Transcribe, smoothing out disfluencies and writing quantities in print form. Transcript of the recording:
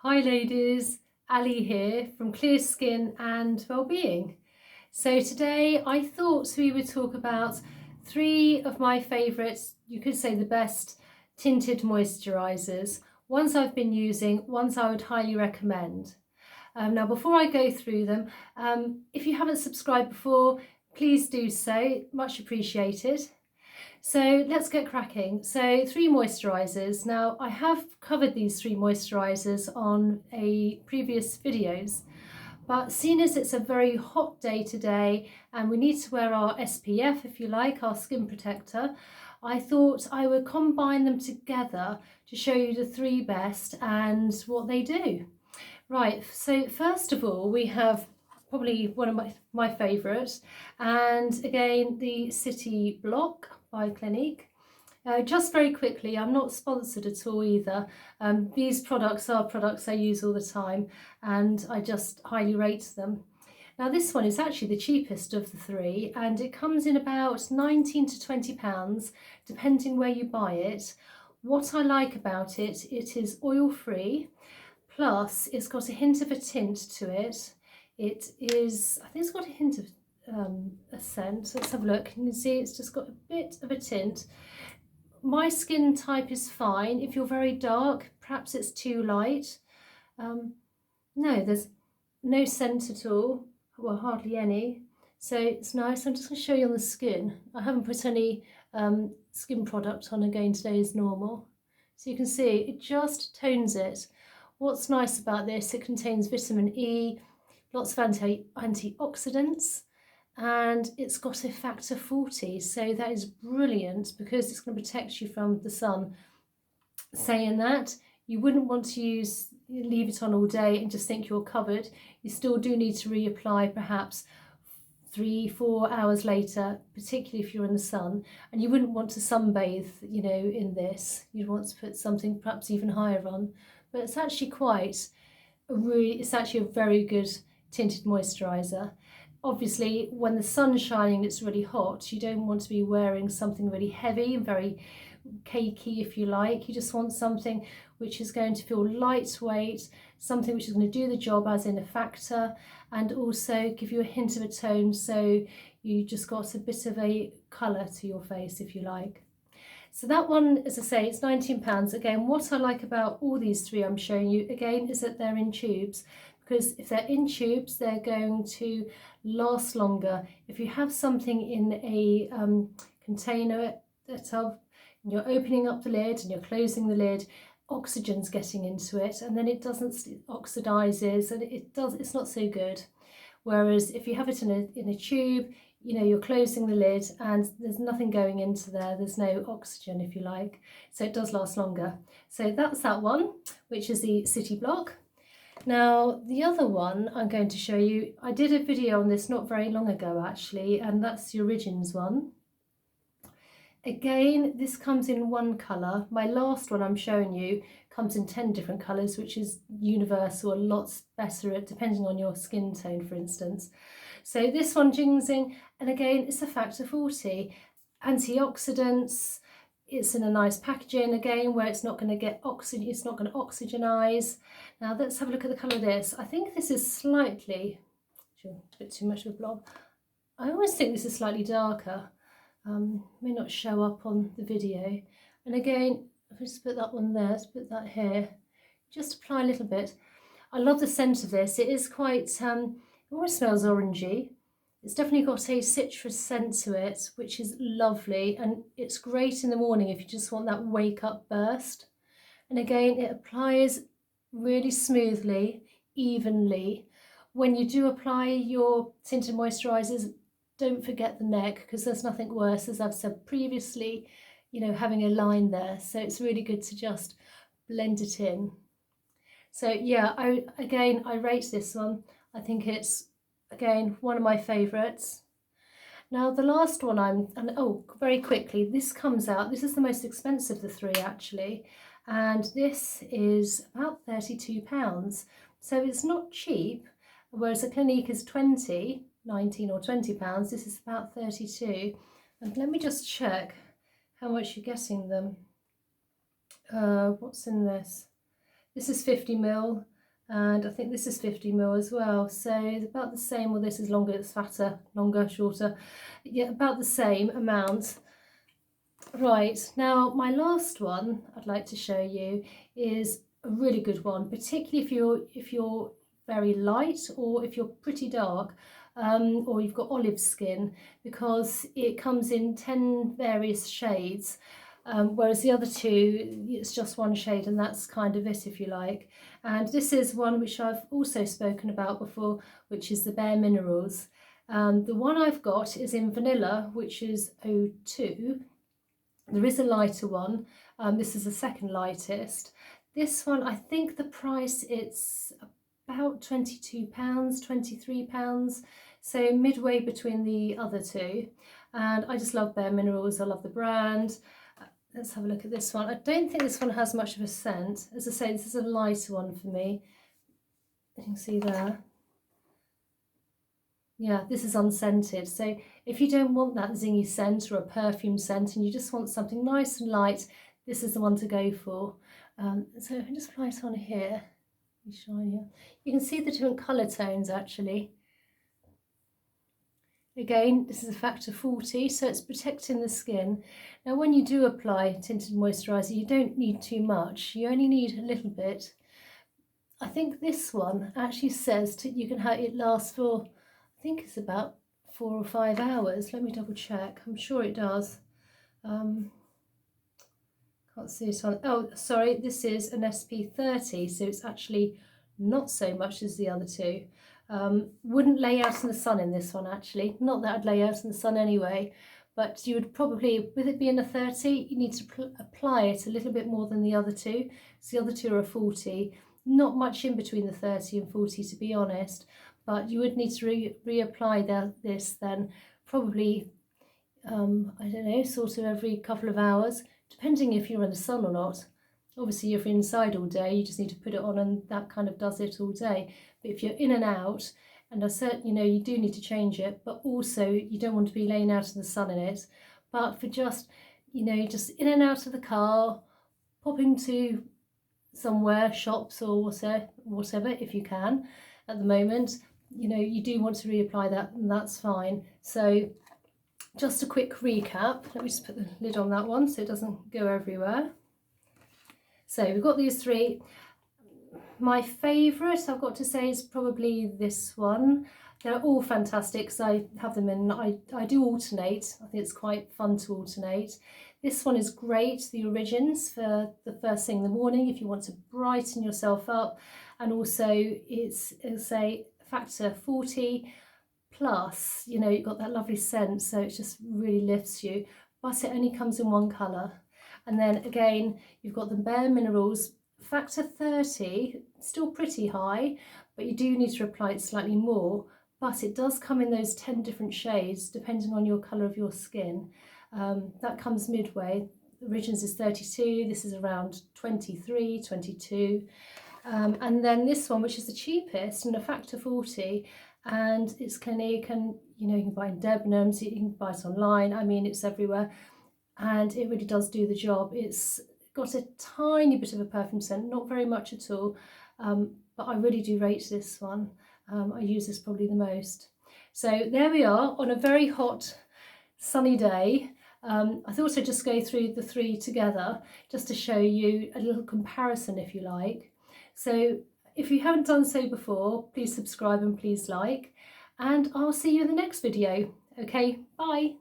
Hi ladies, Ali here from Clear Skin and Wellbeing. So today I thought we would talk about three of my favourites, you could say the best tinted moisturisers, ones I've been using, ones I would highly recommend. Now before I go through them, if you haven't subscribed before, please do so, much appreciated. So let's get cracking. So 3 moisturisers. Now I have covered these 3 moisturisers on previous videos, but seeing as it's a very hot day today and we need to wear our SPF, if you like, our skin protector, I thought I would combine them together to show you the 3 best and what they do. Right, so first of all we have probably one of my favourites, and again the City Block by Clinique. Just very quickly, I'm not sponsored at all either. These products are products I use all the time and I just highly rate them. Now this one is actually the cheapest of the 3 and it comes in about 19 to 20 pounds depending where you buy it. What I like about it, it is oil free, plus it's got a hint of a tint to it. It is, I think it's got a hint of a scent. Let's have a look. You can see it's just got a bit of a tint. My skin type is fine. If you're very dark, perhaps it's too light. No, there's no scent at all, well, hardly any. So it's nice. I'm just going to show you on the skin. I haven't put any skin product on again today as normal. So you can see it just tones it. What's nice about this, it contains vitamin E, lots of antioxidants, and it's got a factor 40, so that is brilliant because it's going to protect you from the sun. Saying that, you wouldn't want to leave it on all day and just think you're covered. You still do need to reapply perhaps 3-4 hours later, particularly if you're in the sun, and you wouldn't want to sunbathe, you know, in this. You'd want to put something perhaps even higher on, but it's actually it's actually a very good tinted moisturizer. Obviously when the sun's shining, it's really hot, you don't want to be wearing something really heavy and very cakey, if you like. You just want something which is going to feel lightweight, something which is going to do the job as in a factor, and also give you a hint of a tone, so you just got a bit of a colour to your face, if you like. So that one, as I say, it's £19. Again, what I like about all these 3 I'm showing you, again, is that they're in tubes, because if they're in tubes, they're going to last longer. If you have something in a container, a tub, and you're opening up the lid and you're closing the lid, oxygen's getting into it, and then it oxidizes, and it's not so good. Whereas if you have it in a tube, you know, you're closing the lid and there's nothing going into there, there's no oxygen, if you like, so it does last longer. So that's that one, which is the City Block. Now the other one I'm going to show you, I did a video on this not very long ago actually, and that's the Origins one. Again, this comes in one colour. My last one I'm showing you comes in 10 different colours, which is universal, lots better at depending on your skin tone, for instance. So this one, ginseng, and again, it's a factor 40. Antioxidants, it's in a nice packaging again where it's not going to get oxygen, it's not going to oxygenize. Now let's have a look at the colour of this. I think this is slightly, a bit too much of a blob. I always think this is slightly darker. May not show up on the video. And again, if I just put that one there, let's put that here, just apply a little bit. I love the scent of this. It is quite, it almost smells orangey. It's definitely got a citrus scent to it, which is lovely, and it's great in the morning if you just want that wake up burst. And again, it applies really smoothly, evenly. When you do apply your tinted moisturizers, don't forget the neck, because there's nothing worse, as I've said previously, you know, having a line there. So it's really good to just blend it in. So yeah, I rate this one. I think it's, again, one of my favourites. Now the last one very quickly, this comes out, this is the most expensive of the 3 actually, and this is about £32. So it's not cheap, whereas a Clinique is 19 or 20 pounds, this is about 32. And let me just check how much you're getting them. What's in this? This is 50 ml. and I think this is 50 ml as well, so it's about the same. Well, this is longer, it's fatter, longer, shorter, yeah, about the same amount. Right, now my last one I'd like to show you is a really good one, particularly if you're very light or if you're pretty dark, or you've got olive skin, because it comes in 10 various shades, whereas the other two, it's just one shade, and that's kind of it, if you like. And this is one which I've also spoken about before, which is the BareMinerals. The one I've got is in vanilla, which is 02. There is a lighter one. This is the second lightest. This one, I think the price, it's about £22, £23, so midway between the other two. And I just love BareMinerals, I love the brand. Let's have a look at this one. I don't think this one has much of a scent. As I say, this is a lighter one for me. You can see there. Yeah, this is unscented. So if you don't want that zingy scent or a perfume scent and you just want something nice and light, this is the one to go for. So if I just apply it on here, shinier. You can see the different colour tones actually. Again, this is a factor 40, so it's protecting the skin. Now when you do apply tinted moisturiser, you don't need too much, you only need a little bit. I think this one actually says you can have it last for, I think it's about 4 or 5 hours. Let me double check. I'm sure it does. Can't see it on. Oh, sorry, this is an SP30, so it's actually not so much as the other two. Wouldn't lay out in the sun in this one actually. Not that I'd lay out in the sun anyway, but you would probably, with it being a 30, you need to apply it a little bit more than the other two. So the other two are a 40. Not much in between the 30 and 40 to be honest, but you would need to reapply this then probably, I don't know, sort of every couple of hours, depending if you're in the sun or not. Obviously if you're inside all day, you just need to put it on and that kind of does it all day. But if you're in and out, and I certainly, you know, you do need to change it, but also you don't want to be laying out in the sun in it. But for just, you know, just in and out of the car, popping to somewhere, shops or whatever, if you can at the moment, you know, you do want to reapply that, and that's fine. So just a quick recap. Let me just put the lid on that one so it doesn't go everywhere. So we've got these three. My favourite, I've got to say, is probably this one. They're all fantastic because I have them in, I do alternate. I think it's quite fun to alternate. This one is great, the Origins, for the first thing in the morning if you want to brighten yourself up. And also it's a factor 40 plus, you know, you've got that lovely scent, so it just really lifts you. But it only comes in one colour. And then again, you've got the BareMinerals factor 30, still pretty high, but you do need to apply it slightly more. But it does come in those 10 different shades depending on your colour of your skin. That comes midway. Origins is 32, this is around 23, 22. And then this one, which is the cheapest and a factor 40, and it's Clinique, and you know, you can buy it in Debenhams, you can buy it online, I mean, it's everywhere. And it really does do the job. It's got a tiny bit of a perfume scent, not very much at all, but I really do rate this one. I use this probably the most. So there we are on a very hot sunny day. I thought I'd just go through the three together just to show you a little comparison, if you like. So if you haven't done so before, please subscribe and please like, and I'll see you in the next video. Okay, bye.